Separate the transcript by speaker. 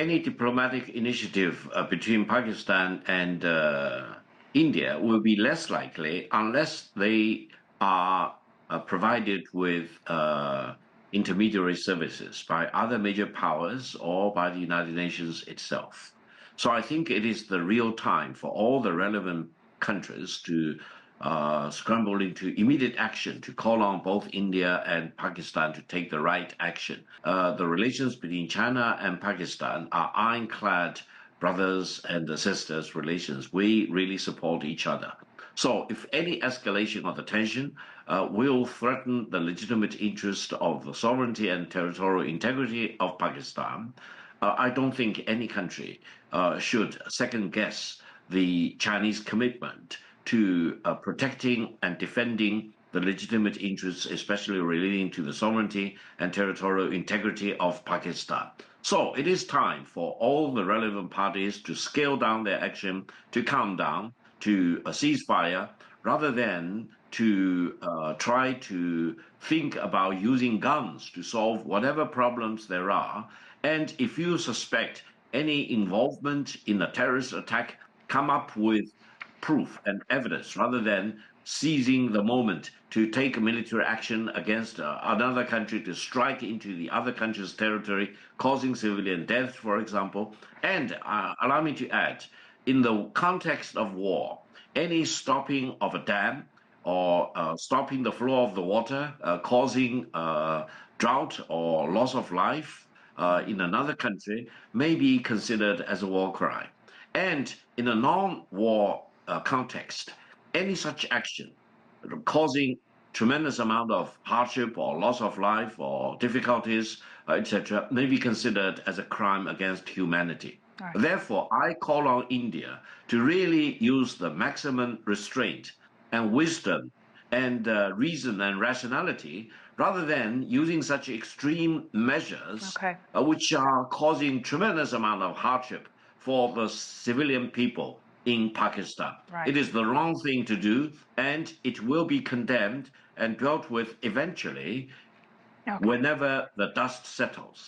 Speaker 1: any diplomatic initiative between Pakistan and India will be less likely unless they are provided with intermediary services by other major powers or by the United Nations itself. So I think it is the real time for all the relevant countries to scramble into immediate action to call on both India and Pakistan to take the right action. The relations between China and Pakistan are ironclad brothers and sisters relations. We really support each other. So if any escalation of the tension will threaten the legitimate interest of the sovereignty and territorial integrity of Pakistan, I don't think any country should second guess the Chinese commitment to protecting and defending the legitimate interests, especially relating to the sovereignty and territorial integrity of Pakistan. So it is time for all the relevant parties to scale down their action, to calm down, to a ceasefire, rather than to try to think about using guns to solve whatever problems there are. And if you suspect any involvement in a terrorist attack, come up with proof and evidence rather than seizing the moment to take military action against another country, to strike into the other country's territory, causing civilian death, for example. And allow me to add, in the context of war, any stopping of a dam or stopping the flow of the water, causing drought or loss of life in another country may be considered as a war crime. And in a non-war context, any such action causing tremendous amount of hardship or loss of life or difficulties, etc., may be considered as a crime against humanity. Right. Therefore, I call on India to really use the maximum restraint and wisdom and reason and rationality, rather than using such extreme measures, which are causing tremendous amount of hardship for the civilian people in Pakistan. Right. It is the wrong thing to do, and it will be condemned and dealt with eventually whenever the dust settles.